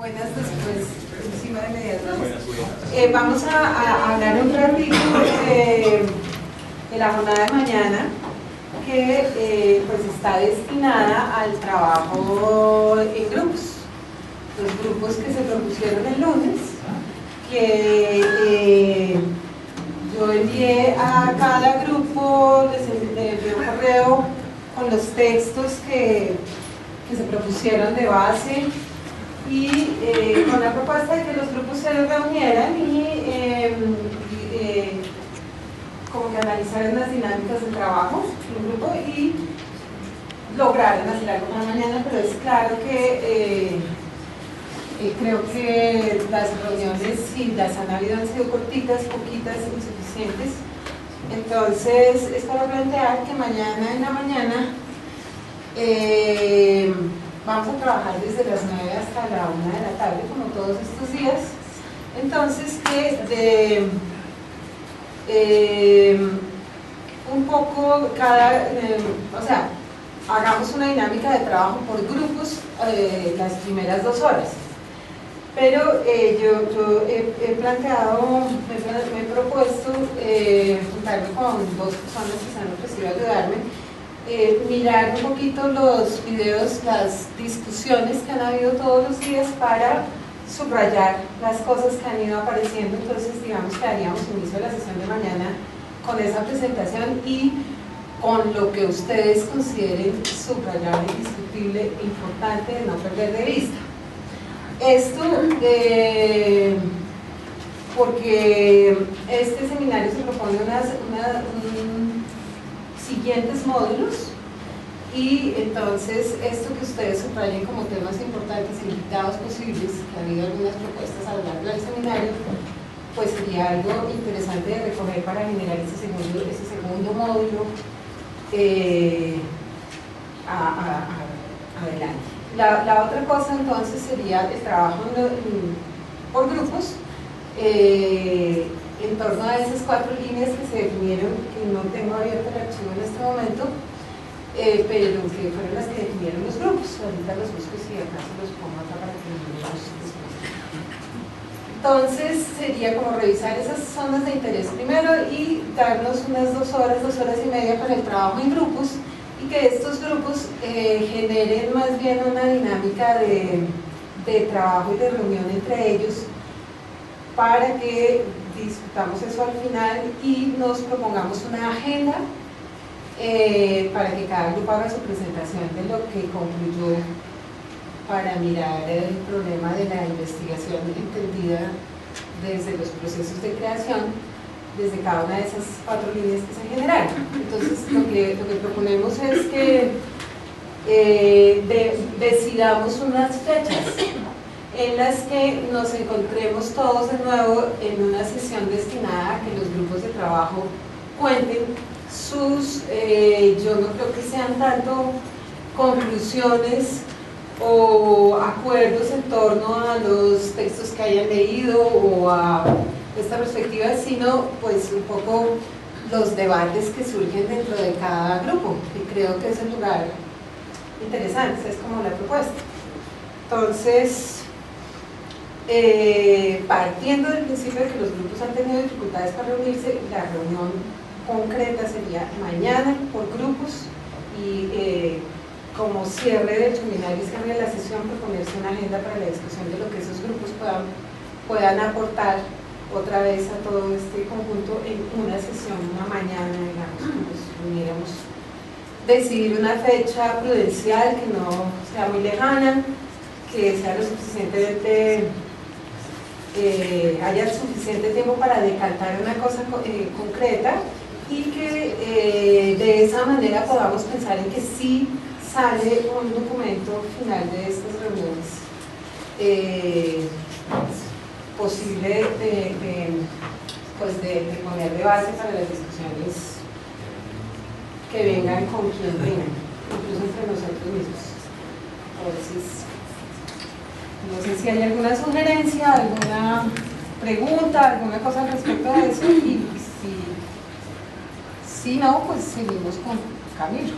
Buenas, después, encima de medias. Vamos a hablar un ratito de la jornada de mañana, que pues está destinada al trabajo en grupos. Los grupos que se propusieron el lunes, que yo envié a cada grupo, les envié un correo con los textos que se propusieron de base y con la propuesta de que los grupos se reunieran y como que analizaran las dinámicas de trabajo en grupo y lograran hacer algo para mañana, pero es claro que creo que las reuniones, si las han habido, han sido cortitas, poquitas, insuficientes. Entonces es para plantear que mañana en la mañana vamos a trabajar desde las 9 hasta la 1 de la tarde, como todos estos días. Entonces, que un poco cada, o sea, hagamos una dinámica de trabajo por grupos las primeras 2 horas. Pero yo he planteado, me he propuesto juntarme con 2 personas que se han ofrecido ayudarme, mirar un poquito los videos, las discusiones que han habido todos los días para subrayar las cosas que han ido apareciendo. Entonces, digamos que haríamos inicio de la sesión de mañana con esa presentación y con lo que ustedes consideren subrayable, indiscutible, importante de no perder de vista. Esto porque este seminario se propone siguientes módulos y entonces esto que ustedes subrayen como temas importantes, invitados posibles, que ha habido algunas propuestas a lo largo del seminario, pues sería algo interesante de recoger para generar ese segundo módulo adelante. La otra cosa entonces sería el trabajo por grupos en torno a esas 4 líneas que se definieron, que no tengo abierto el archivo en este momento, pero que fueron las que definieron los grupos. Ahorita los busco y si acaso los pongo acá para que los veamos después. Entonces sería como revisar esas zonas de interés primero y darnos unas 2 horas, 2 horas y media para el trabajo en grupos, y que estos grupos generen más bien una dinámica de trabajo y de reunión entre ellos para que discutamos eso al final y nos propongamos una agenda para que cada grupo haga su presentación de lo que concluyó, para mirar el problema de la investigación entendida desde los procesos de creación, desde cada una de esas 4 líneas que se generaron. Entonces lo que proponemos es que decidamos unas fechas en las que nos encontremos todos de nuevo en una sesión destinada a que los grupos de trabajo cuenten sus, yo no creo que sean tanto conclusiones o acuerdos en torno a los textos que hayan leído o a esta perspectiva, sino pues un poco los debates que surgen dentro de cada grupo, que creo que es un lugar interesante, es como la propuesta. Entonces, partiendo del principio de que los grupos han tenido dificultades para reunirse, la reunión concreta sería mañana por grupos y como cierre del seminario y cierre de la sesión, proponerse una agenda para la discusión de lo que esos grupos puedan aportar otra vez a todo este conjunto en una sesión, una mañana, digamos, que nos reuniéramos, decidir una fecha prudencial que no sea muy lejana, que sea lo suficientemente, haya suficiente tiempo para decantar una cosa concreta y que de esa manera podamos pensar en que sí sale un documento final de estas reuniones posible de poner de base para las discusiones que vengan con quien vengan, incluso entre nosotros mismos. Entonces, no sé si hay alguna sugerencia, alguna pregunta, alguna cosa al respecto de eso, y si no, pues seguimos con Camilo.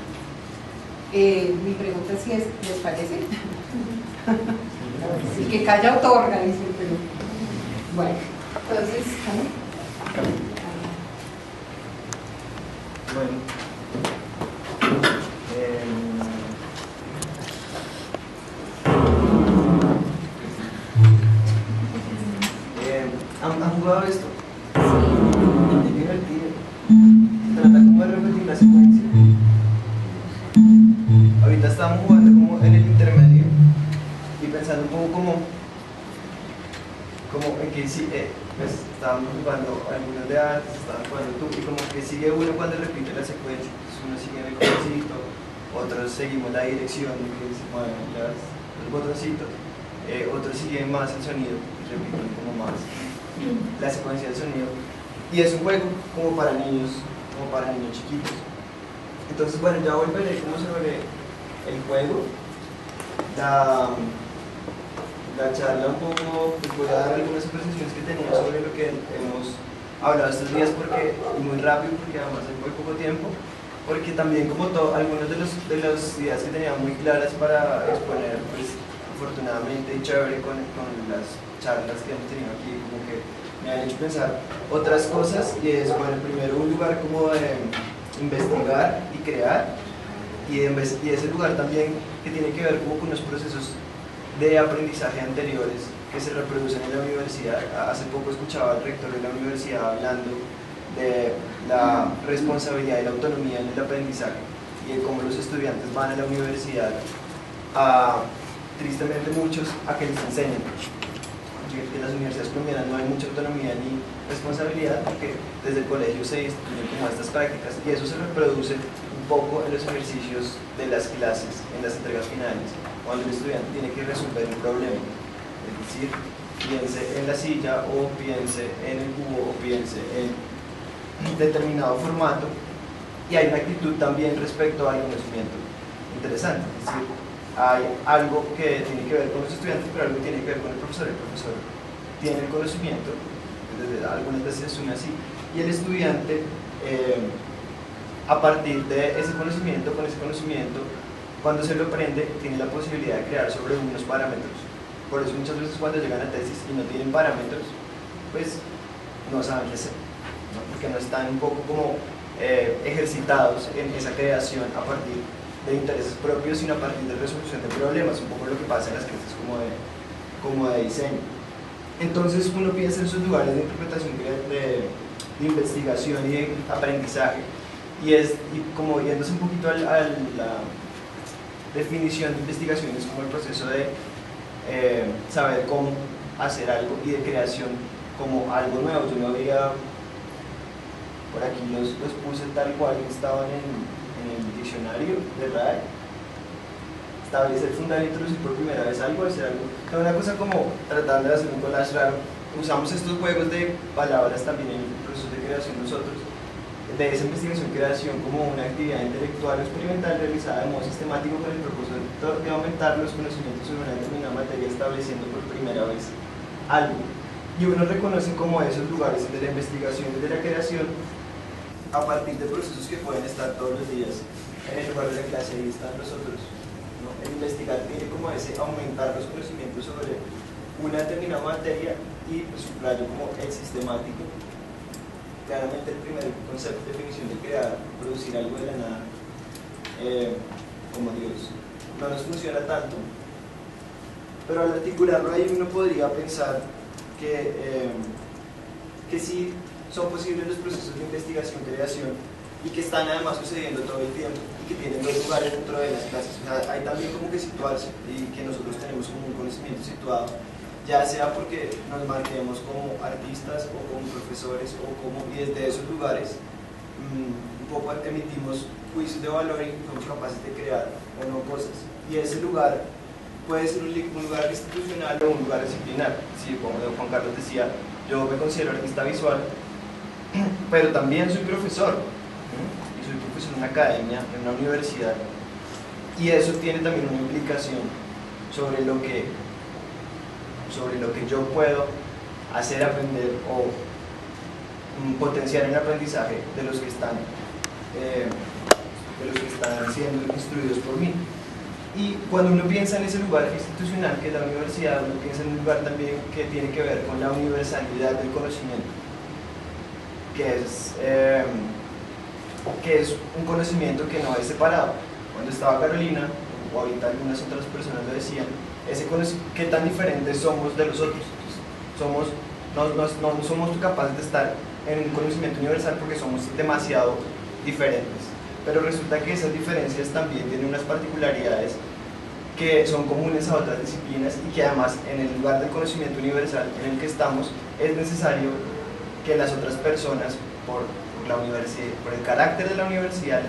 Mi pregunta es si ¿les parece? Sí. El que calla otorga, dice, pero bueno, entonces, bueno, ¿han jugado esto? Es divertido. Trata como de repetir la secuencia. Ahorita estábamos jugando como en el intermedio y pensando un poco como en que sí, pues estábamos jugando algunos de antes, estaban jugando tú, y como que sigue uno cuando repite la secuencia. Entonces uno sigue en el botoncito, otros seguimos la dirección que se mueven los botoncitos, otros siguen más el sonido y repiten como más la secuencia del sonido. Y es un juego como para niños chiquitos. Entonces, bueno, ya volveré como sobre el juego, la charla un poco, pues voy a dar algunas apreciaciones que tenía sobre lo que hemos hablado estos días, porque muy rápido, porque además hay muy poco tiempo, porque también como algunos de las ideas que tenía muy claras para exponer, pues afortunadamente y chévere con las charlas que hemos tenido aquí, como que me han hecho pensar otras cosas, y es, bueno, primero un lugar como de investigar y crear, y ese lugar también que tiene que ver como con los procesos de aprendizaje anteriores que se reproducen en la universidad. Hace poco escuchaba al rector de la universidad hablando de la responsabilidad y la autonomía en el aprendizaje y de cómo los estudiantes van a la universidad tristemente muchos a que les enseñen. En las universidades colombianas no hay mucha autonomía ni responsabilidad, porque desde el colegio se instituyen como estas prácticas, y eso se reproduce un poco en los ejercicios de las clases, en las entregas finales, cuando el estudiante tiene que resolver un problema, es decir, piense en la silla, o piense en el cubo, o piense en determinado formato, y hay una actitud también respecto al conocimiento interesante, es decir, hay algo que tiene que ver con los estudiantes, pero algo que tiene que ver con el profesor. El profesor tiene el conocimiento, algunas veces asume así, y el estudiante, a partir de ese conocimiento, cuando se lo aprende, tiene la posibilidad de crear sobre unos parámetros. Por eso muchas veces cuando llegan a tesis y no tienen parámetros, pues no saben qué hacer, ¿no? Porque no están un poco como ejercitados en esa creación a partir de intereses propios, sino a partir de resolución de problemas, un poco lo que pasa en las clases como de diseño. Entonces uno piensa en sus lugares de interpretación, de investigación y de aprendizaje, y como yéndose un poquito a la definición de investigación, es como el proceso de saber cómo hacer algo, y de creación como algo nuevo. Yo no había, por aquí los puse tal cual estaban en el diccionario de RAE. Establecer, fundar e introducir por primera vez algo, hacer algo. Es una cosa como tratando de hacer un collage raro. Usamos estos juegos de palabras también en el proceso de creación nosotros, de esa investigación-creación, como una actividad intelectual o experimental realizada de modo sistemático con el propósito de aumentar los conocimientos sobre una determinada materia, estableciendo por primera vez algo. Y uno reconoce como esos lugares de la investigación y de la creación a partir de procesos que pueden estar todos los días en el lugar de la clase. Ahí están los otros, ¿no? El investigar tiene como ese aumentar los conocimientos sobre una determinada materia, y pues subrayo como el sistemático. Claramente el primer concepto de definición de crear, producir algo de la nada, como Dios, no nos funciona tanto, pero al articularlo ahí uno podría pensar que sí son posibles los procesos de investigación-creación, y que están además sucediendo todo el tiempo, y que tienen dos lugares dentro de las clases. O sea, hay también como que situarse, y que nosotros tenemos como un conocimiento situado, ya sea porque nos marquemos como artistas o como profesores, y desde esos lugares un poco emitimos juicios de valor y somos capaces de crear o no cosas. Y ese lugar puede ser un lugar institucional o un lugar disciplinar. Sí, como Juan Carlos decía, yo me considero artista visual, pero también soy profesor, y soy profesor en una academia, en una universidad, y eso tiene también una implicación sobre lo que yo puedo hacer aprender o potenciar el aprendizaje de los que están siendo instruidos por mí. Y cuando uno piensa en ese lugar institucional que es la universidad, uno piensa en un lugar también que tiene que ver con la universalidad del conocimiento, que es un conocimiento que no es separado. Cuando estaba Carolina, o ahorita algunas otras personas lo decían, qué tan diferentes somos de los otros. No somos capaces de estar en un conocimiento universal porque somos demasiado diferentes. Pero resulta que esas diferencias también tienen unas particularidades que son comunes a otras disciplinas y que además en el lugar del conocimiento universal en el que estamos es necesario que las otras personas, por la universidad, por el carácter de la universidad,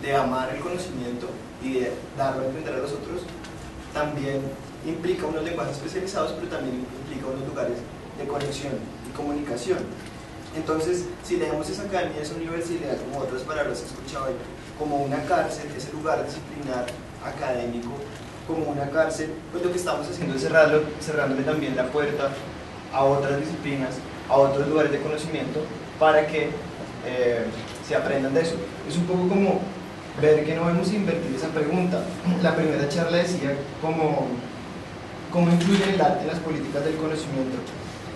de amar el conocimiento y de darlo a entender a los otros, también implica unos lenguajes especializados, pero también implica unos lugares de conexión y comunicación. Entonces, si leemos esa academia, esa universidad, como otras palabras que he escuchado hoy, como una cárcel, ese lugar disciplinar académico, como una cárcel, pues lo que estamos haciendo es cerrándole también la puerta a otras disciplinas, a otros lugares de conocimiento, para que se aprendan de eso. Es un poco como ver que no hemos invertido esa pregunta. La primera charla decía cómo influye el arte en las políticas del conocimiento.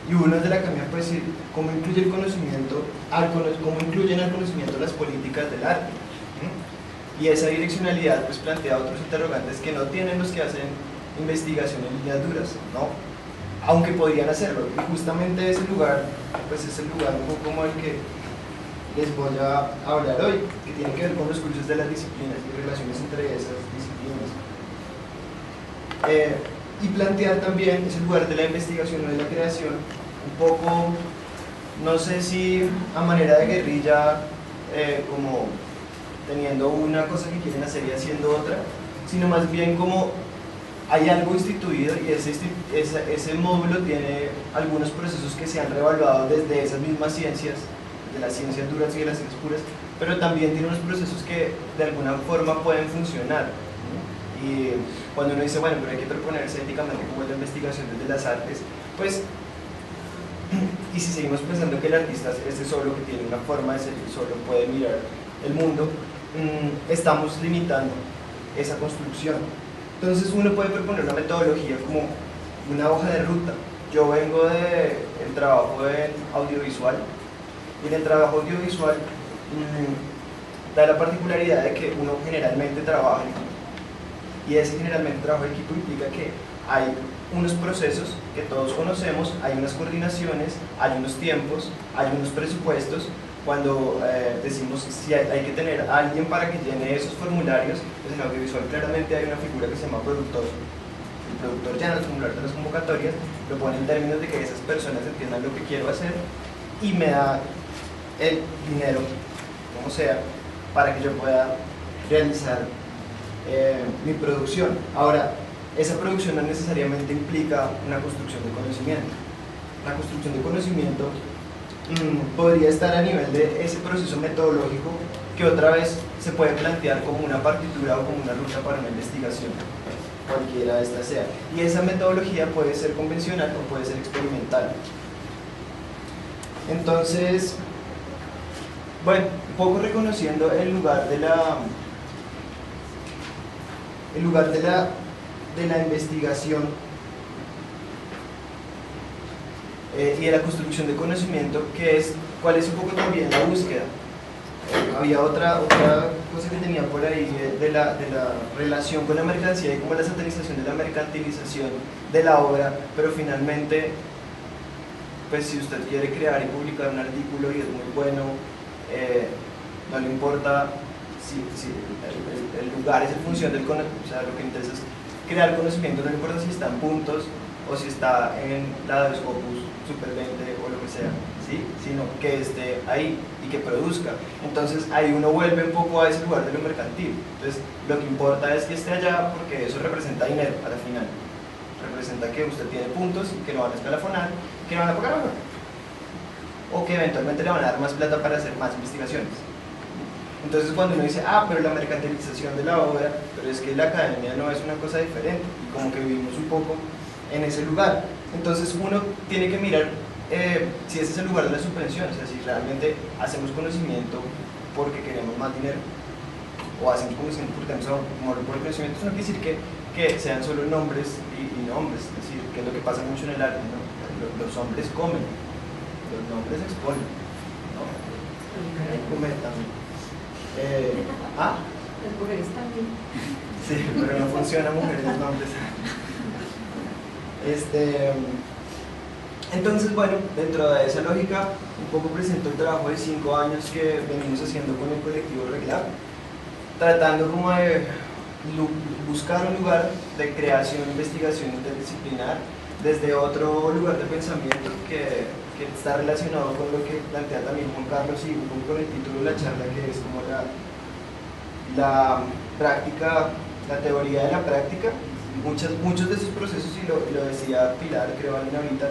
Y uno de la academia puede decir cómo influye el conocimiento, cómo influyen al conocimiento las políticas del arte. Y esa direccionalidad pues plantea otros interrogantes que no tienen los que hacen investigación en líneas duras, ¿no? Aunque podrían hacerlo. Y justamente ese lugar, pues es el lugar un poco como el que les voy a hablar hoy, que tiene que ver con los cursos de las disciplinas y relaciones entre esas disciplinas. Y plantear también ese lugar de la investigación o de la creación, un poco, no sé si a manera de guerrilla, como teniendo una cosa que quieren hacer y haciendo otra, sino más bien como hay algo instituido y ese módulo tiene algunos procesos que se han reevaluado desde esas mismas ciencias, de las ciencias duras y de las ciencias puras, pero también tiene unos procesos que de alguna forma pueden funcionar, ¿no? Y cuando uno dice, bueno, pero hay que proponerse éticamente como es la investigación desde las artes, pues, y si seguimos pensando que el artista es solo que tiene una forma de ser y solo puede mirar el mundo, estamos limitando esa construcción. Entonces uno puede proponer una metodología como una hoja de ruta. Yo vengo del trabajo en audiovisual, y en el trabajo audiovisual da la particularidad de que uno generalmente trabaja en equipo, y ese generalmente trabajo en equipo implica que hay unos procesos que todos conocemos, hay unas coordinaciones, hay unos tiempos, hay unos presupuestos. Cuando decimos si hay que tener a alguien para que llene esos formularios, pues en audiovisual claramente hay una figura que se llama productor. El productor llena los formularios de las convocatorias, lo pone en términos de que esas personas entiendan lo que quiero hacer y me da el dinero, como sea, para que yo pueda realizar mi producción. Ahora, esa producción no necesariamente implica una construcción de conocimiento. La construcción de conocimiento podría estar a nivel de ese proceso metodológico que otra vez se puede plantear como una partitura o como una ruta para una investigación, cualquiera de estas sea. Y esa metodología puede ser convencional o puede ser experimental. Entonces, bueno, un poco reconociendo el lugar de la investigación y de la construcción de conocimiento, cuál es un poco también la búsqueda. Había otra cosa que tenía por ahí de la relación con la mercancía y como la satanización de la mercantilización de la obra, pero finalmente, pues si usted quiere crear y publicar un artículo y es muy bueno, no le importa si el lugar es en función del conocimiento, o sea, lo que interesa es crear conocimiento, no le importa si está en puntos o si está en la de Scopus Super 20 o lo que sea, ¿sí? Sino que esté ahí y que produzca. Entonces ahí uno vuelve un poco a ese lugar de lo mercantil. Entonces lo que importa es que esté allá porque eso representa dinero a la final. Representa que usted tiene puntos y que lo van a escalafonar, que le van a pagar mejor. O que eventualmente le van a dar más plata para hacer más investigaciones. Entonces cuando uno dice, pero la mercantilización de la obra, pero es que la academia no es una cosa diferente, y como que vivimos un poco en ese lugar. Entonces uno tiene que mirar si ese es el lugar de la subvención, o sea, si realmente hacemos conocimiento porque queremos más dinero, o hacen conocimiento por temas como por conocimiento, eso no quiere decir que sean solo nombres y nombres, es decir, que es lo que pasa mucho en el arte, ¿no? Los hombres comen, los nombres exponen, ¿no? Comer también. Las mujeres también. Sí, pero no funciona mujeres los nombres. Entonces, bueno, dentro de esa lógica, un poco presento el trabajo de 5 años que venimos haciendo con el colectivo Reglar, tratando como de buscar un lugar de creación e investigación interdisciplinar desde otro lugar de pensamiento que está relacionado con lo que plantea también Juan Carlos y un poco con el título de la charla, que es como la práctica, la teoría de la práctica. Muchos de esos procesos, y lo decía Pilar, creo, ahorita,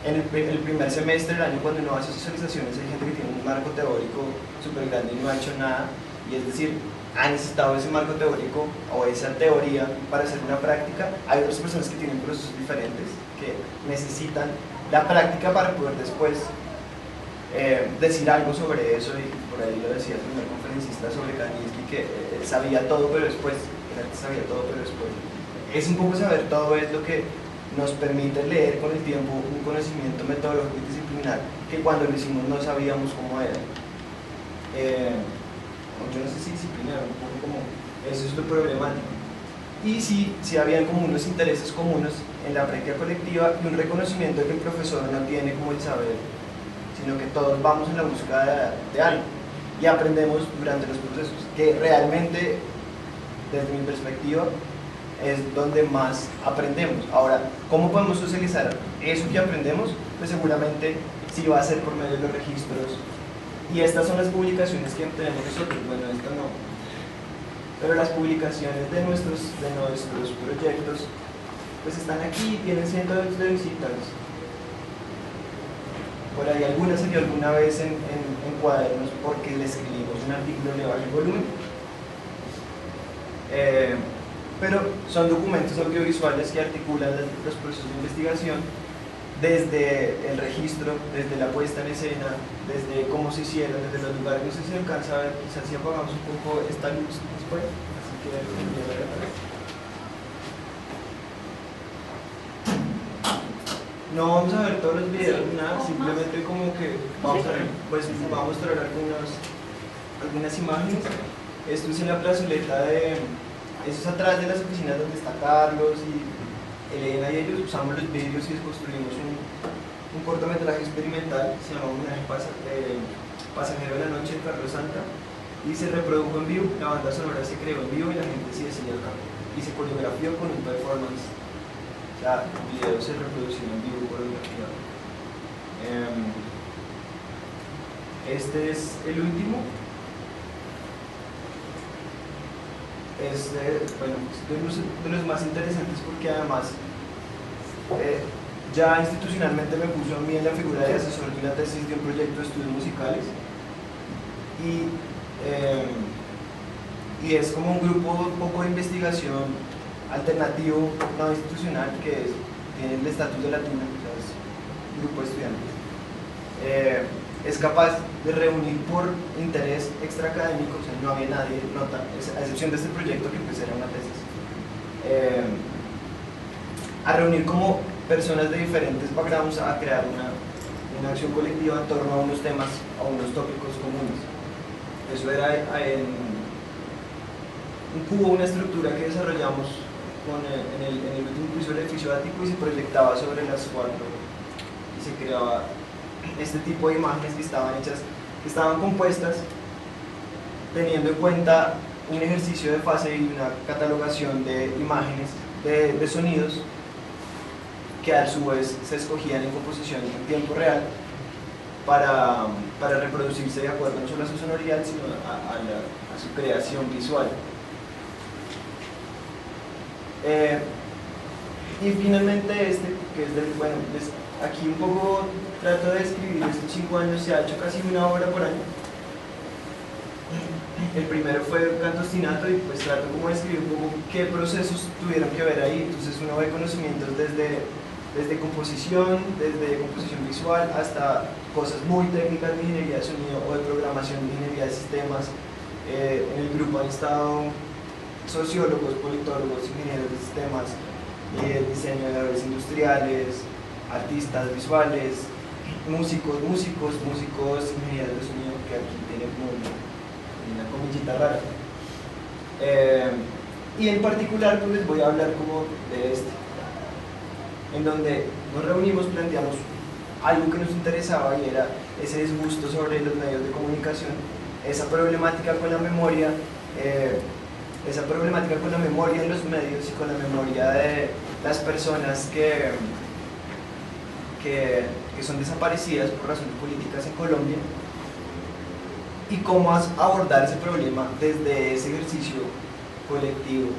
en el primer semestre del año, cuando uno hace socializaciones, hay gente que tiene un marco teórico súper grande y no ha hecho nada, y es decir, ha necesitado ese marco teórico o esa teoría para hacer una práctica. Hay otras personas que tienen procesos diferentes, que necesitan la práctica para poder después decir algo sobre eso, y por ahí lo decía el primer conferencista sobre Kandinsky, que sabía todo, pero después, el arte sabía todo, pero después. Es un poco saber todo, es lo que nos permite leer con el tiempo un conocimiento metodológico y disciplinar que cuando lo hicimos no sabíamos cómo era. Yo no sé si disciplinar, un poco como eso es lo problemático. Y sí habían como unos intereses comunes en la práctica colectiva y un reconocimiento de que el profesor no tiene como el saber, sino que todos vamos en la búsqueda de algo y aprendemos durante los procesos, que realmente, desde mi perspectiva, es donde más aprendemos. Ahora, ¿cómo podemos socializar eso que aprendemos? Pues seguramente sí va a ser por medio de los registros, y estas son las publicaciones que tenemos nosotros. Bueno, esto no, pero las publicaciones de nuestros proyectos pues están aquí, tienen cientos de visitas. Por ahí alguna salió alguna vez en cuadernos porque le escribimos un artículo de bajo volumen. Pero son documentos audiovisuales que articulan los procesos de investigación desde el registro, desde la puesta en escena, desde cómo se hicieron, desde los lugares. No sé si alcanza a ver, quizás si apagamos un poco esta luz después, así que no vamos a ver todos los videos, nada, simplemente como que vamos a ver, pues vamos a mostrar algunas imágenes. Esto es en la plazoleta eso es atrás de las oficinas donde está Carlos y Elena, y ellos usamos los vidrios y construimos un cortometraje experimental, se llama Homenaje Pasajero de la Noche de Carlos Santa, y se reprodujo en vivo. La banda sonora se creó en vivo y la gente sí decidió acá, y se coreografió con un performance. O sea, el video se reprodució en vivo coreografiado. Este es el último. Es bueno, de los más interesantes porque además ya institucionalmente me puso a mí en la figura de asesor de una tesis de un proyecto de estudios musicales, y es como un grupo un poco de investigación alternativo, no institucional, que tiene el estatus de la TUNA, o sea, es un grupo de estudiantes. Es capaz de reunir por interés extraacadémico, o sea, no había nadie, a excepción de este proyecto que empecé era una tesis, a reunir como personas de diferentes backgrounds a crear una acción colectiva en torno a unos temas, a unos tópicos comunes. Eso era un cubo, una estructura que desarrollamos en el último piso del edificio ático, y se proyectaba sobre las 4 y se creaba este tipo de imágenes que estaban compuestas teniendo en cuenta un ejercicio de fase y una catalogación de imágenes, de sonidos, que a su vez se escogían en composición en tiempo real para reproducirse de acuerdo no solo a su sonoridad, sino a su creación visual. Y finalmente que es bueno, aquí un poco trato de describir estos 5 años. Se ha hecho casi una obra por año. El primero fue Canto Ostinato, y pues trato como de describir un poco qué procesos tuvieron que ver ahí. Entonces uno ve conocimientos desde composición visual, hasta cosas muy técnicas de ingeniería de sonido o de programación de ingeniería de sistemas, En el grupo han estado sociólogos, politólogos, ingenieros de sistemas, diseñadores industriales, artistas visuales, músicos, ingenieros de sonido, que aquí tienen como una comillita rara. Y en particular pues les voy a hablar como de este, en donde nos reunimos, planteamos algo que nos interesaba y era ese disgusto sobre los medios de comunicación, esa problemática con la memoria, en los medios y con la memoria de las personas que son desaparecidas por razones políticas en Colombia, y cómo abordar ese problema desde ese ejercicio colectivo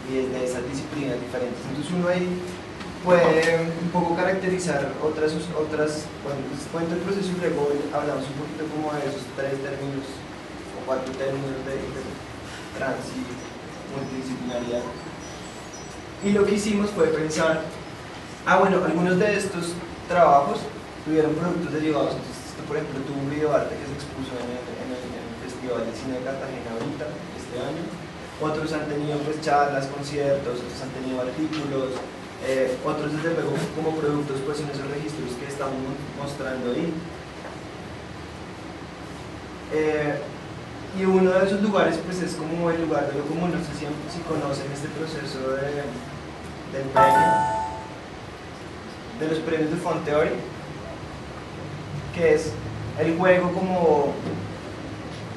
y desde esas disciplinas diferentes. Entonces uno ahí puede un poco caracterizar otras bueno, les cuento el proceso y luego hablamos un poquito como de esos 3 términos o 4 términos de trans y multidisciplinaridad. Y lo que hicimos fue pensar, bueno, algunos de estos trabajos tuvieron productos derivados. Entonces, esto por ejemplo tuvo un videoarte que se expuso en el Festival de Cine de Cartagena ahorita, este año. Otros han tenido pues charlas, conciertos, otros han tenido artículos, otros desde luego como productos pues en esos registros que estamos mostrando ahí. Y uno de esos lugares pues es como el lugar de lo común. No sé si conocen este proceso del premio, de los premios de Font Theory, que es el juego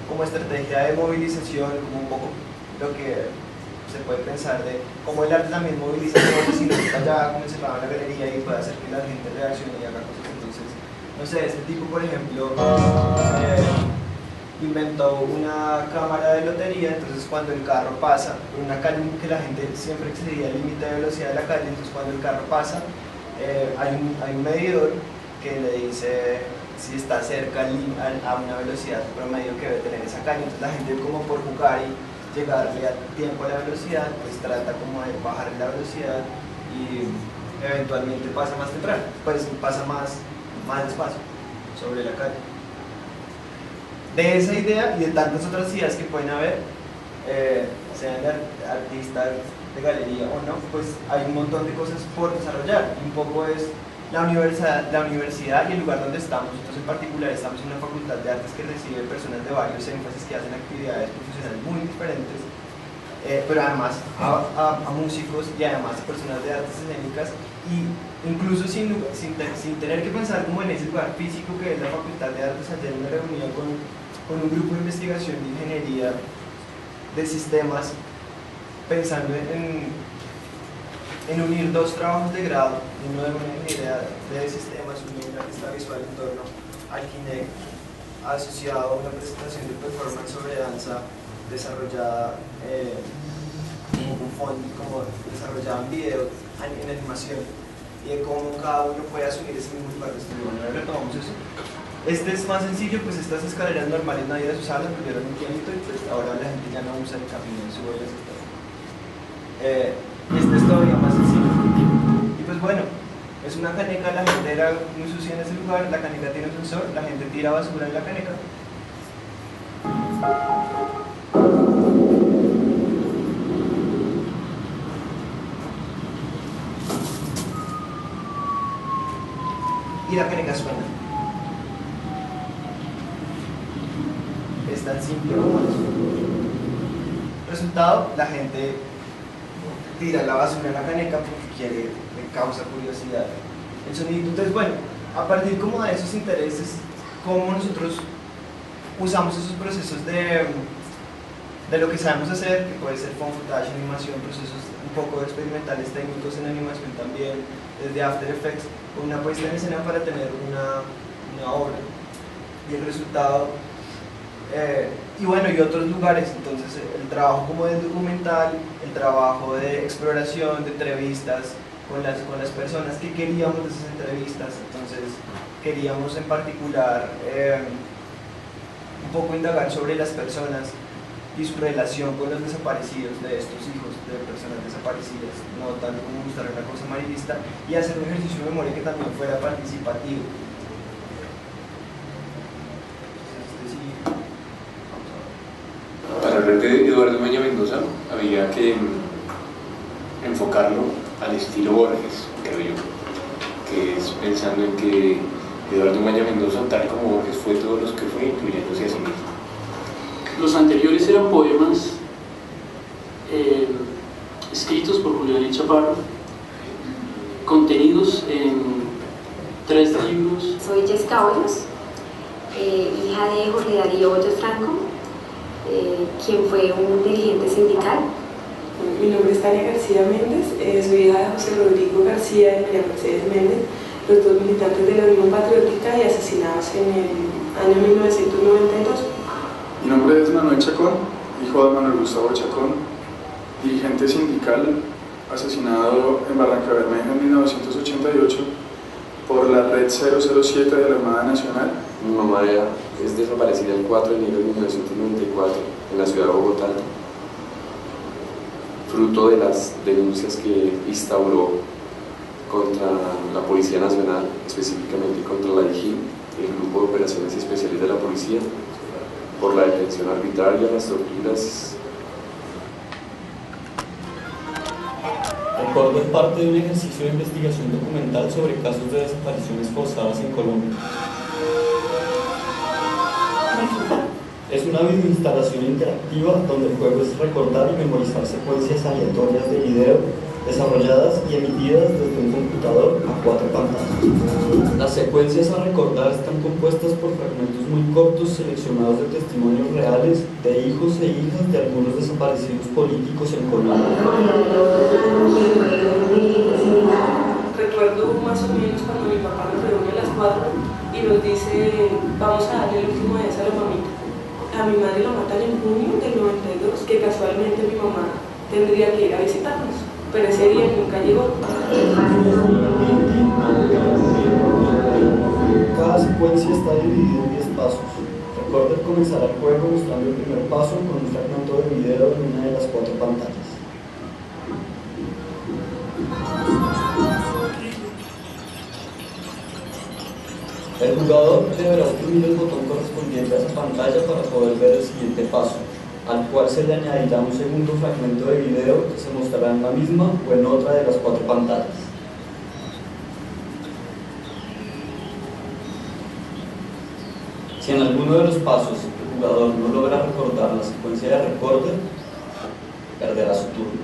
como estrategia de movilización, como un poco lo que se puede pensar de cómo el arte también moviliza cosas y no está allá como encerrado en la galería y puede hacer que la gente reaccione y haga cosas. Entonces, no sé, este tipo por ejemplo inventó una cámara de lotería. Entonces cuando el carro pasa por una calle que la gente siempre excedía el límite de velocidad de la calle, entonces cuando el carro pasa hay un medidor que le dice si está cerca a una velocidad promedio que debe tener esa calle. Entonces la gente como por jugar y llegarle a tiempo a la velocidad, pues trata como de bajar la velocidad y eventualmente pasa más temprano, pues pasa más despacio sobre la calle. De esa idea y de tantas otras ideas que pueden haber, sean de artistas de galería o no, pues hay un montón de cosas por desarrollar. Un poco es la universidad y el lugar donde estamos. Nosotros en particular estamos en una facultad de artes que recibe personas de varios énfasis que hacen actividades profesionales muy diferentes, pero además a músicos y además a personas de artes escénicas, y incluso sin tener que pensar como en ese lugar físico que es la facultad de artes. Ayer me reuní con un grupo de investigación de ingeniería de sistemas pensando en unir 2 trabajos de grado, uno de una ingeniería de sistemas, uno de una artista visual en torno al Kinect, asociado a una presentación de performance sobre danza desarrollada como desarrollada en video, en animación, y de cómo cada uno puede asumir ese mismo lugar de estudio. Bueno, ahora retomamos eso. Este es más sencillo, pues estas escaleras normales nadie las usaba, las volvieron un tiempo y pues ahora la gente ya no usa el camino, sube las escaleras. Este es todavía más sencillo. Y pues bueno, es una caneca, la gente era muy sucia en ese lugar, la caneca tiene un sensor, la gente tira basura en la caneca. Y la caneca suena. Es tan simple como eso. Resultado, la gente tira la basura en la caneca porque le causa curiosidad el sonido. Entonces bueno, a partir como de esos intereses, cómo nosotros usamos esos procesos de lo que sabemos hacer, que puede ser found footage, animación, procesos un poco experimentales técnicos en animación también, desde After Effects, una puesta en escena para tener una obra. Y el resultado, y bueno, y otros lugares. Entonces el trabajo como de documental, el trabajo de exploración, de entrevistas con las personas que queríamos de esas entrevistas. Entonces queríamos en particular un poco indagar sobre las personas y su relación con los desaparecidos de estos hijos de personas desaparecidas, no tanto como mostrar una cosa amarillista, y hacer un ejercicio de memoria que también fuera participativo. Entonces, este sí, vamos a ver. Mendoza había que enfocarlo al estilo Borges, creo yo, que es pensando en que Eduardo Maya Mendoza, tal como Borges fue todos los que fue, incluyéndose a sí mismo. Los anteriores eran poemas escritos por Julián Chaparro, contenidos en 3 libros. Soy Jessica Hoyos, hija de Jorge Darío Hoyos Franco, quien fue un dirigente sindical. Mi nombre es Tania García Méndez, soy hija de José Rodrigo García y María Mercedes Méndez, los dos militantes de la Unión Patriótica y asesinados en el año 1992. Mi nombre es Manuel Chacón, hijo de Manuel Gustavo Chacón, dirigente sindical, asesinado en Barranca Bermeja en 1988 por la Red 007 de la Armada Nacional. Mi mamá es desaparecida el 4 de enero de 1994 en la ciudad de Bogotá, fruto de las denuncias que instauró contra la Policía Nacional, específicamente contra la DIJÍN, el Grupo de Operaciones Especiales de la Policía, por la detención arbitraria, las torturas. Recuerdo es parte de un ejercicio de investigación documental sobre casos de desapariciones forzadas en Colombia. Es una videoinstalación interactiva donde el juego es recordar y memorizar secuencias aleatorias de video desarrolladas y emitidas desde un computador a 4 pantallas. Las secuencias a recordar están compuestas por fragmentos muy cortos seleccionados de testimonios reales de hijos e hijas de algunos desaparecidos políticos en Colombia. Recuerdo más o menos cuando mi papá nos reúne a las 4 y nos dice: vamos a darle el último adiós a la mamita. A mi madre la matan en junio del 92, que casualmente mi mamá tendría que ir a visitarnos, pero ese día nunca llegó. Cada secuencia está dividida en 10 pasos. Recuerden comenzar el juego mostrando el primer paso con un fragmento de video en una de las 4 pantallas. El jugador deberá oprimir el botón correspondiente a esa pantalla para poder ver el siguiente paso, al cual se le añadirá un segundo fragmento de video que se mostrará en la misma o en otra de las 4 pantallas. Si en alguno de los pasos el jugador no logra recordar la secuencia de recorte, perderá su turno.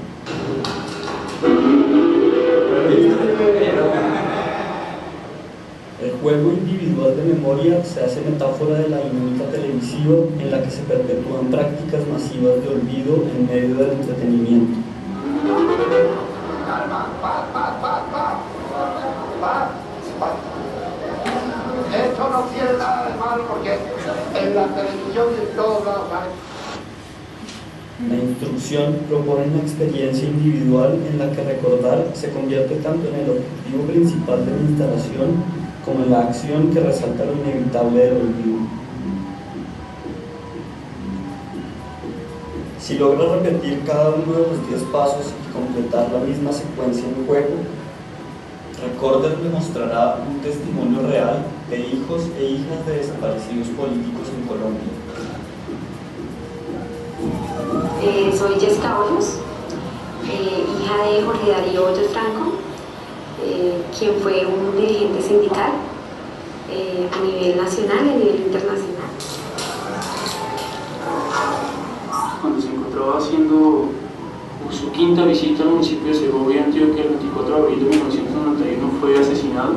El juego individual de memoria se hace metáfora de la dinámica televisiva en la que se perpetúan prácticas masivas de olvido en medio del entretenimiento. Esto no tiene nada de malo porque en la televisión y en todos lados hay. La instrucción propone una experiencia individual en la que recordar se convierte tanto en el objetivo principal de la instalación como en la acción que resalta lo inevitable del olvido. Si logra repetir cada uno de los 10 pasos y completar la misma secuencia en juego, Recorder le mostrará un testimonio real de hijos e hijas de desaparecidos políticos en Colombia. Soy Jessica Hoyos, hija de Jorge Darío Hoyos Franco, quien fue un dirigente sindical a nivel nacional y a nivel internacional. Cuando se encontraba haciendo su quinta visita al municipio de Segovia, Antioquia, el 24 de abril de 1991 fue asesinado.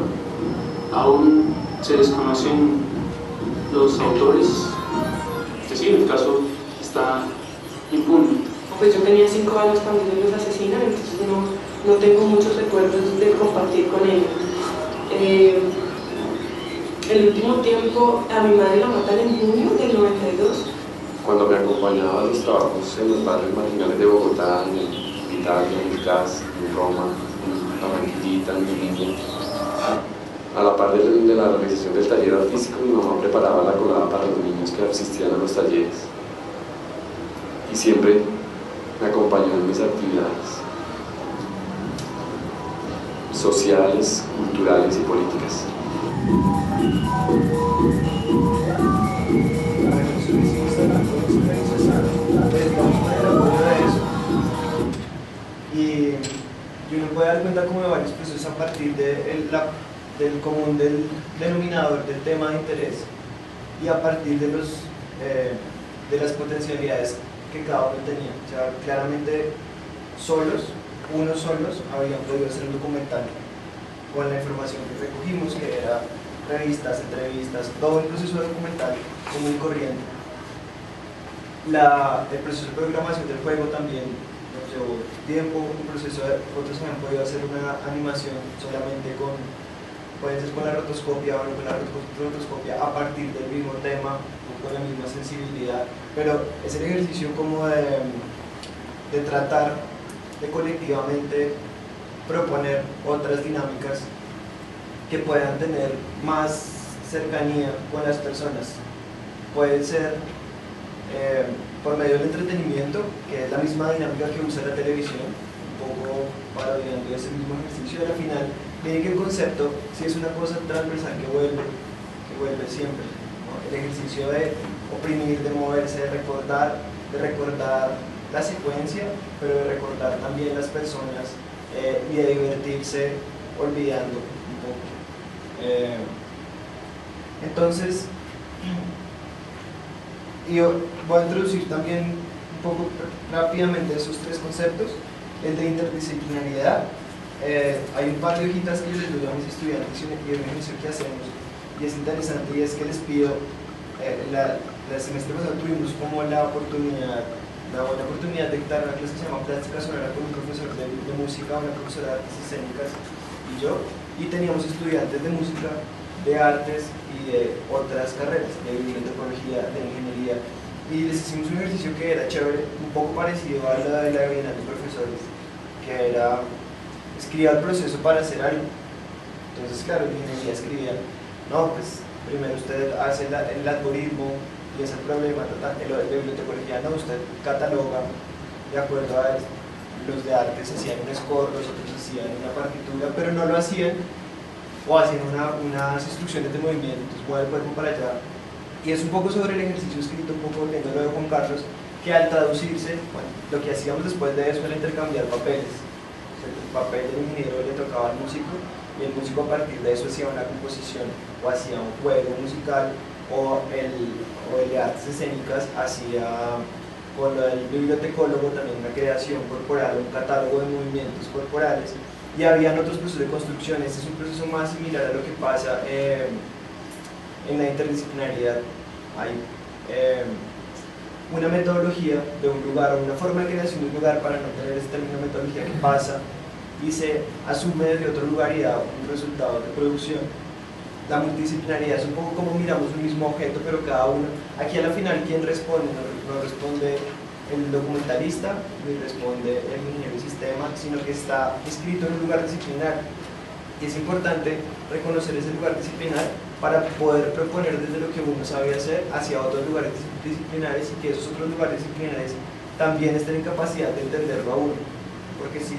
Aún se desconocen los autores, es decir, el caso está impune. Pues yo tenía 5 años cuando ellos los asesinan, entonces no tengo muchos recuerdos de compartir con ellos. El último tiempo a mi madre la matan en junio del 92. Cuando me acompañaba a los trabajos en los barrios marginales de Bogotá, en Italia, en Gas, en Roma, en Barranquillita, en Medellín, a la par de la realización del taller artístico, mi mamá preparaba la colada para los niños que asistían a los talleres y siempre me acompañó en mis actividades sociales, culturales y políticas. Bueno, eso es y uno puede dar cuenta como de varios procesos a partir del común del denominador del tema de interés y a partir de las potencialidades que cada uno tenía. O sea, claramente unos solos habían podido hacer un documental con la información que recogimos, que era revistas, entrevistas, todo el proceso documental común y corriente. El proceso de programación del juego también nos llevó tiempo, un proceso de otros habían podido hacer una animación solamente puede ser con la rotoscopia o no con la rotoscopia a partir del mismo tema o con la misma sensibilidad, pero es el ejercicio como de tratar de colectivamente proponer otras dinámicas que puedan tener más cercanía con las personas. Puede ser por medio del entretenimiento, que es la misma dinámica que usa la televisión, un poco parodiando ese mismo ejercicio. Y al final, miren que el concepto sí es una cosa transversal que vuelve siempre, ¿no? El ejercicio de oprimir, de moverse, de recordar la secuencia, pero de recordar también las personas y de divertirse olvidando un poco. Entonces, yo voy a introducir también un poco rápidamente esos tres conceptos. El de interdisciplinaridad, hay un par de hojitas que yo les doy a mis estudiantes y un ejercicio que hacemos, y es interesante, y es que les pido, la semestre pasado tuvimos como la buena oportunidad de dictar una clase que se llama Plástica Sonora con un profesor de música, una profesora de artes escénicas y yo, y teníamos estudiantes de música, de artes y de otras carreras, de bibliotecnología, de ingeniería, y les hicimos un ejercicio que era chévere, un poco parecido a la de la Bienal de Profesores, que era escribir el proceso para hacer algo. Entonces, claro, en ingeniería escribían, no, pues primero usted hace el algoritmo y es el problema, el de bibliotecología, no, usted cataloga de acuerdo a los de artes hacían un score, los otros hacían una partitura, pero no lo hacían o hacían unas instrucciones de movimiento, entonces mueve el cuerpo para allá. Y es un poco sobre el ejercicio escrito, un poco volviendo lo de Juan Carlos, que al traducirse, bueno, lo que hacíamos después de eso era intercambiar papeles. O sea, el papel del ingeniero le tocaba al músico y el músico a partir de eso hacía una composición o hacía un juego musical, o el de artes escénicas hacía con lo del bibliotecólogo también una creación corporal, un catálogo de movimientos corporales, y habían otros procesos de construcción. Este es un proceso más similar a lo que pasa en la interdisciplinaridad. Hay una metodología de un lugar o una forma de creación de un lugar, para no tener esta misma metodología, que pasa y se asume desde otro lugar y da un resultado de producción. La multidisciplinaridad es un poco como miramos un mismo objeto, pero cada uno, aquí a la final, ¿quién responde? No responde el documentalista, ni responde el ingeniero de sistema, sino que está escrito en un lugar disciplinar. Y es importante reconocer ese lugar disciplinar para poder proponer desde lo que uno sabe hacer hacia otros lugares disciplinares, y que esos otros lugares disciplinares también estén en capacidad de entenderlo a uno. Porque si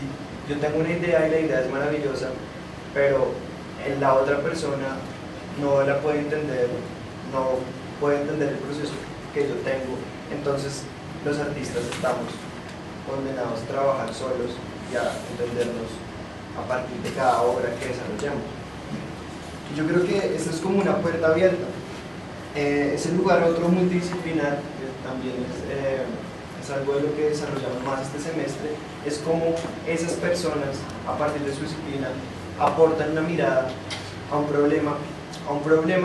yo tengo una idea y la idea es maravillosa, pero la otra persona no la puede entender, no puede entender el proceso que yo tengo, entonces los artistas estamos condenados a trabajar solos y a entendernos a partir de cada obra que desarrollamos. Y yo creo que esto es como una puerta abierta. Ese lugar otro multidisciplinar, que también es algo de lo que desarrollamos más este semestre, es como esas personas, a partir de su disciplina, aportan una mirada a un problema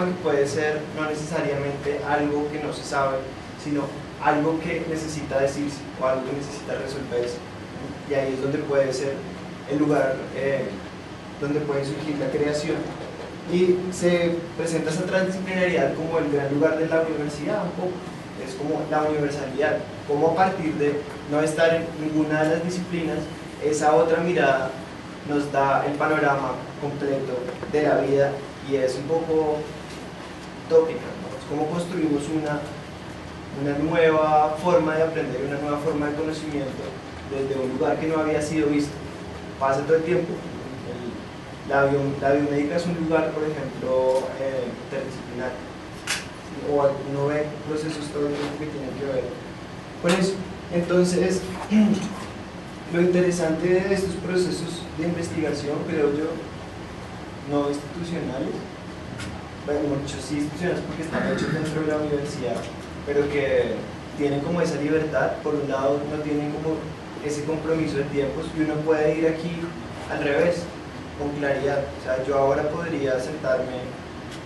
que puede ser no necesariamente algo que no se sabe, sino algo que necesita decirse o algo que necesita resolverse. Y ahí es donde puede ser el lugar donde puede surgir la creación. Y se presenta esa transdisciplinariedad como el gran lugar de la universidad, un poco. Es como la universalidad, como a partir de no estar en ninguna de las disciplinas, esa otra mirada nos da el panorama completo de la vida, y es un poco tópica, ¿no? Es como construimos una nueva forma de aprender, una nueva forma de conocimiento desde un lugar que no había sido visto. Pasa todo el tiempo. La biomédica es un lugar, por ejemplo, interdisciplinar, o uno ve procesos todo el tiempo que tienen que ver con eso. Entonces, Lo interesante de estos procesos de investigación, creo yo, no institucionales, bueno, muchos sí institucionales porque están hechos dentro de la universidad, pero que tienen como esa libertad. Por un lado no tienen como ese compromiso de tiempos y uno puede ir aquí al revés, con claridad. O sea, yo ahora podría sentarme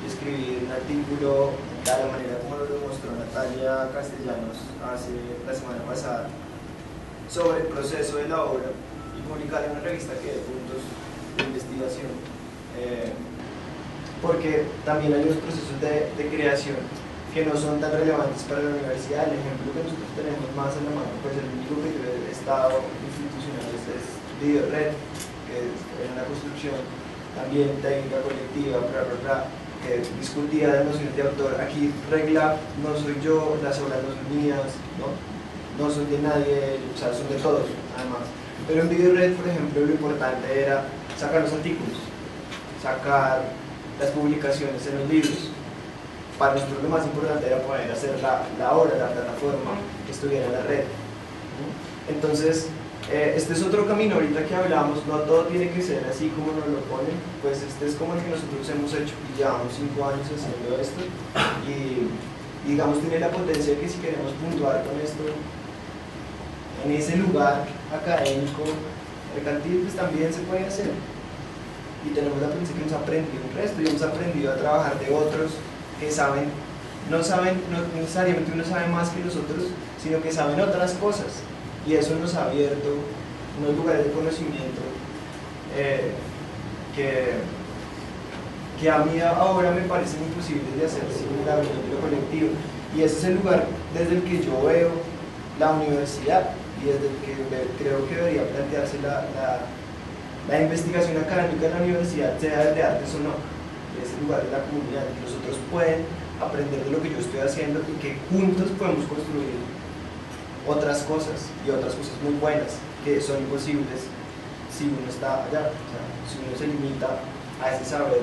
y escribir un artículo de la manera como lo demostró Natalia Castellanos hace la semana pasada sobre el proceso de la obra y publicar en una revista que dé puntos de investigación. Porque también hay unos procesos de creación que no son tan relevantes para la universidad. El ejemplo que nosotros tenemos más en la mano, pues el único que yo he estado institucional es VideoRed, que es una construcción también técnica colectiva, que discutía de nociones de autor. Aquí regla no soy yo, las obras no son mías, no son de nadie, o sea, son de todos, además. Pero en VideoRed, por ejemplo, lo importante era sacar los artículos, sacar las publicaciones en los libros. Para nosotros lo más importante era poder hacer la obra, la plataforma que estuviera en la red. Entonces, este es otro camino. Ahorita que hablamos, no todo tiene que ser así como nos lo ponen, pues este es como el que nosotros hemos hecho y llevamos 5 años haciendo esto y digamos tiene la potencia de que si queremos puntuar con esto en ese lugar académico mercantil, pues también se puede hacer. Y tenemos la potencia que hemos aprendido un resto y hemos aprendido a trabajar de otros que saben, no necesariamente uno sabe más que nosotros, sino que saben otras cosas, y eso nos ha abierto unos lugares de conocimiento que a mí ahora me parecen imposibles de hacer sin la unión de lo colectivo, y ese es el lugar desde el que yo veo la universidad y desde el que creo que debería plantearse la investigación académica en la universidad, sea de artes o no. Es el lugar de la comunidad, que los otros pueden aprender de lo que yo estoy haciendo y que juntos podemos construir otras cosas y otras cosas muy buenas que son imposibles si uno está allá, o sea, si uno se limita a ese saber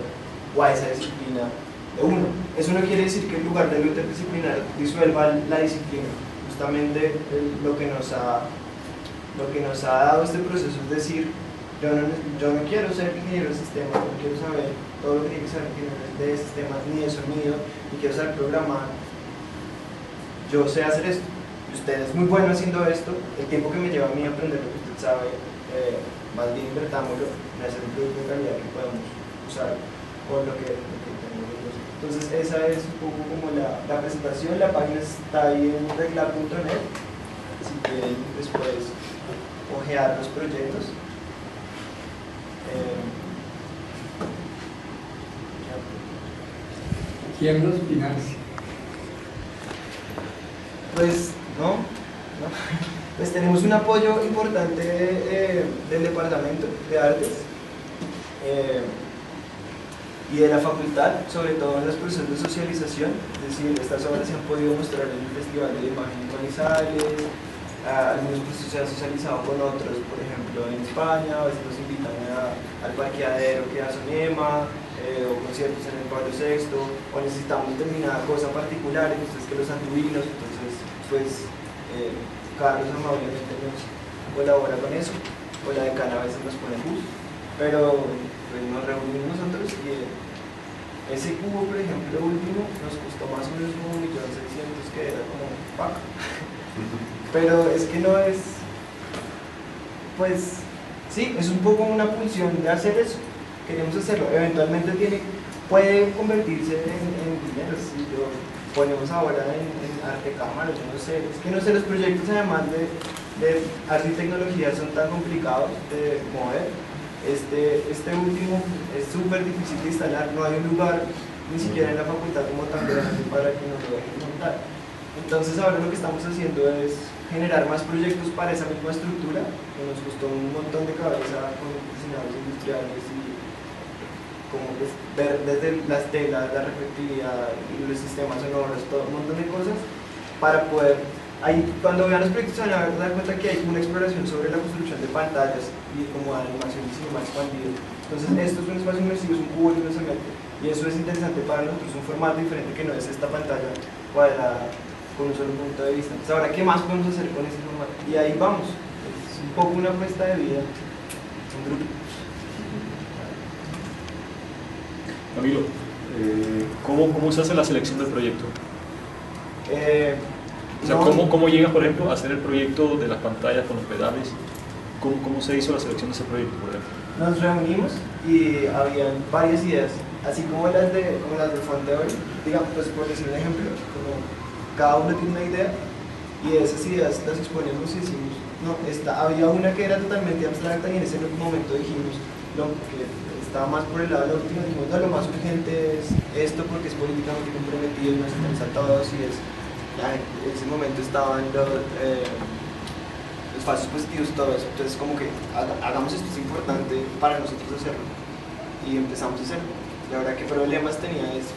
o a esa disciplina de uno. Eso no quiere decir que en lugar de lo interdisciplinar disuelva la disciplina. Justamente lo que nos ha dado este proceso es decir, yo no quiero ser ingeniero de sistemas, no quiero saber todo lo que tiene que saber de sistemas ni de sonido, ni quiero saber programar. Yo sé hacer esto, y usted es muy bueno haciendo esto. El tiempo que me lleva a mí a aprender lo que usted sabe, más bien invertámoslo en hacer un producto de calidad que podemos usar con lo que tenemos. Entonces esa es un poco como la presentación. La página está ahí en regla.net, si quieren después ojear los proyectos. Miembros finales. Pues pues tenemos un apoyo importante del Departamento de Artes y de la facultad, sobre todo en los procesos de socialización. Es decir, estas obras se han podido mostrar en el Festival de Imagen de Manizales, algunos procesos se han socializado con otros, por ejemplo en España, a veces nos invitan al parqueadero que da Sonema, o conciertos en el Pablo VI, o necesitamos determinada cosa particular, entonces que los anduinos, entonces pues Carlos amablemente nos colabora con eso, o la decana a veces nos pone bus, pero pues nos reunimos nosotros y ese cubo, por ejemplo, último, nos costó más o menos como 1.600.000, que era como pack. Pero es que no es, pues sí, es un poco una pulsión de hacer eso, queremos hacerlo, eventualmente puede convertirse en dinero, si lo ponemos ahora en arte cámara, yo no sé, es que no sé, los proyectos además de arte y tecnología son tan complicados de mover. Este último es súper difícil de instalar, no hay un lugar ni siquiera en la facultad como tan grande para que nos lo dejen montar. Entonces ahora lo que estamos haciendo es generar más proyectos para esa misma estructura, que nos costó un montón de cabeza con diseñadores industriales y como pues, ver desde las telas, la reflectividad y los sistemas sonoros, todo un montón de cosas para poder, ahí cuando vean los proyectos se van a dar cuenta que hay una exploración sobre la construcción de pantallas y como animación y cinema expandido. Entonces esto es un espacio inmersivo, es un cubo y un cemento, y eso es interesante para nosotros, un formato diferente que no es esta pantalla cuadrada con un solo punto de vista. Entonces ahora, ¿qué más podemos hacer con ese formato? Y ahí vamos, es un un poco una apuesta de vida, un grupo. Camilo, ¿cómo se hace la selección del proyecto? O sea, ¿cómo llegas, por ejemplo, a hacer el proyecto de las pantallas con los pedales? ¿Cómo se hizo la selección de ese proyecto, por ejemplo? Nos reunimos y habían varias ideas, así como las de Fonte hoy, digamos, pues por decir un ejemplo, como cada uno tiene una idea y esas ideas las exponemos y decimos, no, había una que era totalmente abstracta y en ese momento dijimos, no, que estaba más por el lado de la última, dijimos, no, lo más urgente es esto porque es políticamente comprometido y nos interesa a todos y en ese momento estaban los falsos positivos todos, entonces como que hagamos esto, es importante para nosotros hacerlo y empezamos a hacerlo. Y ahora qué problemas tenía eso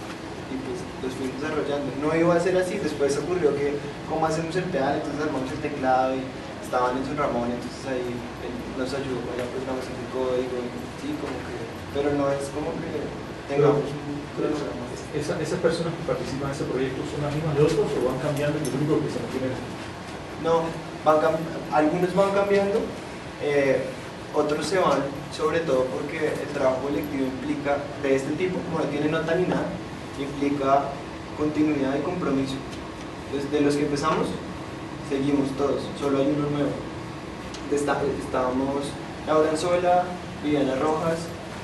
y pues los fuimos desarrollando. No iba a ser así, después ocurrió que cómo hacemos el pedal, entonces armamos el teclado y estaban en su Ramón, entonces ahí él nos ayudó con la programación del código y sí, como que, pero no es como que tengamos un cronograma. ¿Esas personas que participan en ese proyecto son las mismas de otros o van cambiando y lo único que se mantiene? No, algunos van cambiando, otros se van, sobre todo porque el trabajo colectivo implica, de este tipo, como no tiene nota ni nada, implica continuidad y compromiso. Entonces, de los que empezamos, seguimos todos, solo hay uno nuevo. Estábamos Laura Anzola, Viviana Rojas,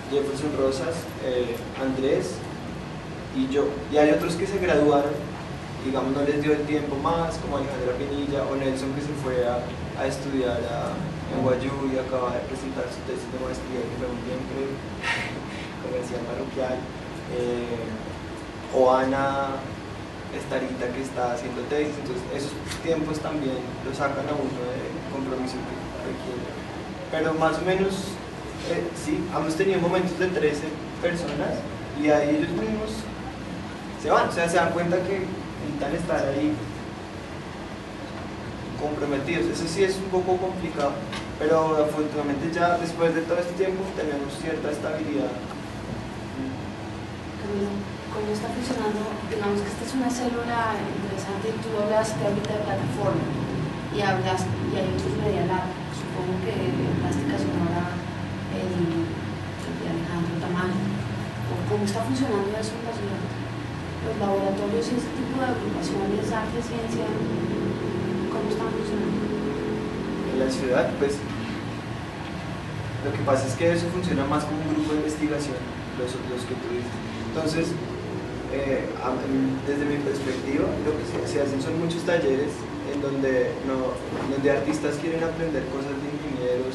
Jefferson Rosas, Andrés y yo. Y hay otros que se graduaron, digamos, no les dio el tiempo más, como Alejandra Pinilla o Nelson, que se fue a estudiar en Guayú y acaba de presentar su tesis de maestría, que fue muy bien, creo, comercial parroquial, o Ana Estarita, que está haciendo tesis. Entonces esos tiempos también lo sacan a uno de compromiso que requiere. Pero más o menos, sí, hemos tenido momentos de 13 personas y ahí ellos mismos se van, o sea, se dan cuenta que necesitan estar ahí comprometidos. Eso sí es un poco complicado, pero afortunadamente ya después de todo este tiempo tenemos cierta estabilidad. Camilo, ¿cómo está funcionando? Digamos que esta es una célula interesante, tú hablas de ahorita de plataforma y hay otros media lab, supongo que plástica sonora, el de Alejandro Tamayo. ¿Cómo está funcionando eso en la ciudad? Los laboratorios y este tipo de agrupaciones, arte, ciencia, ¿cómo están funcionando? En la ciudad, pues, lo que pasa es que eso funciona más como un grupo de investigación, los que tú dices. Entonces, desde mi perspectiva, lo que se hacen son muchos talleres en donde artistas quieren aprender cosas de ingenieros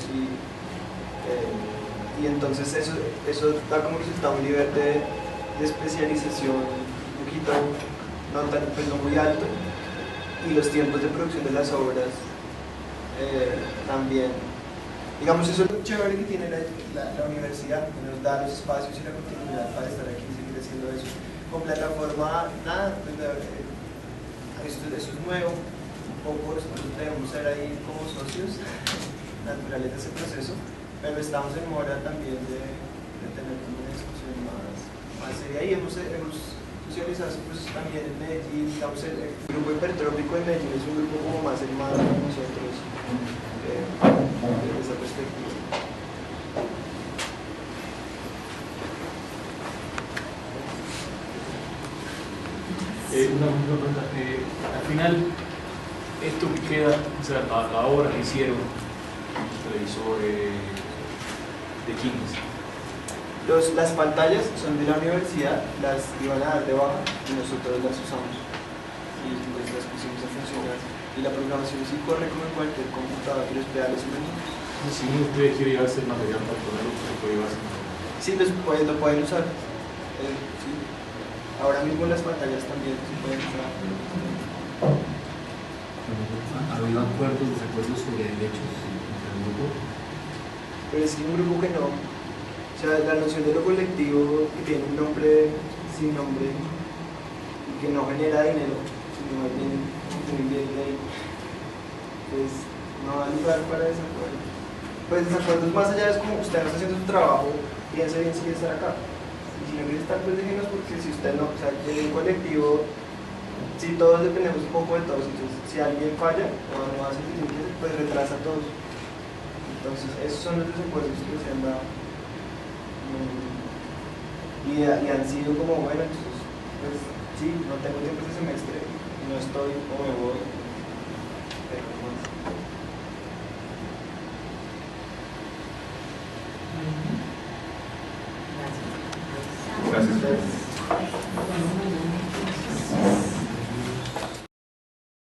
y entonces eso da como resultado un nivel de especialización un poquito no muy alto, y los tiempos de producción de las obras también, digamos, eso es lo chévere que tiene la universidad, que nos da los espacios y la continuidad para estar aquí y seguir haciendo eso. Con plataforma, nada, pues, eso es nuevo, un poco nosotros debemos ser ahí como socios naturales de ese proceso, pero estamos en mora también de tener una discusión más seria y hemos socializado ese proceso también en Medellín. Digamos, el grupo hipertrópico de Medellín es un grupo como más hermano de nosotros desde esa perspectiva. Una pregunta, al final, esto que queda, o sea, la obra que hicieron, televisor de Kings. Las pantallas son de la universidad, las iban a dar de baja y nosotros las usamos y pues las pusimos a funcionar, y la programación sí corre como en cualquier computador y los pedales son los mismos. Si uno de ustedes quiere llevarse el material para ponerlo, se puede llevarse. Sí, lo pueden usar. Sí. Ahora mismo las pantallas también se pueden usar. ¿Ha habido acuerdos, desacuerdos sobre derechos entre el grupo? Pero es un grupo que no. O sea, la noción de lo colectivo, que tiene un nombre sin nombre y que no genera dinero, sino más bien un bien de ahí, pues no hay lugar para desacuerdos. Pues desacuerdos más allá es como usted no está haciendo su trabajo, piense bien si quiere estar acá. Y si no quiere estar, pues déjenos, porque si usted no, o sea, en el colectivo, si todos dependemos un poco de todos, entonces si alguien falla o no hace lo que tiene que hacer, pues retrasa a todos. Entonces, esos son los presupuestos que se han dado. Y han sido como, bueno, entonces, pues sí, no tengo tiempo este semestre, no estoy o me voy. Pero bueno. Gracias. Gracias.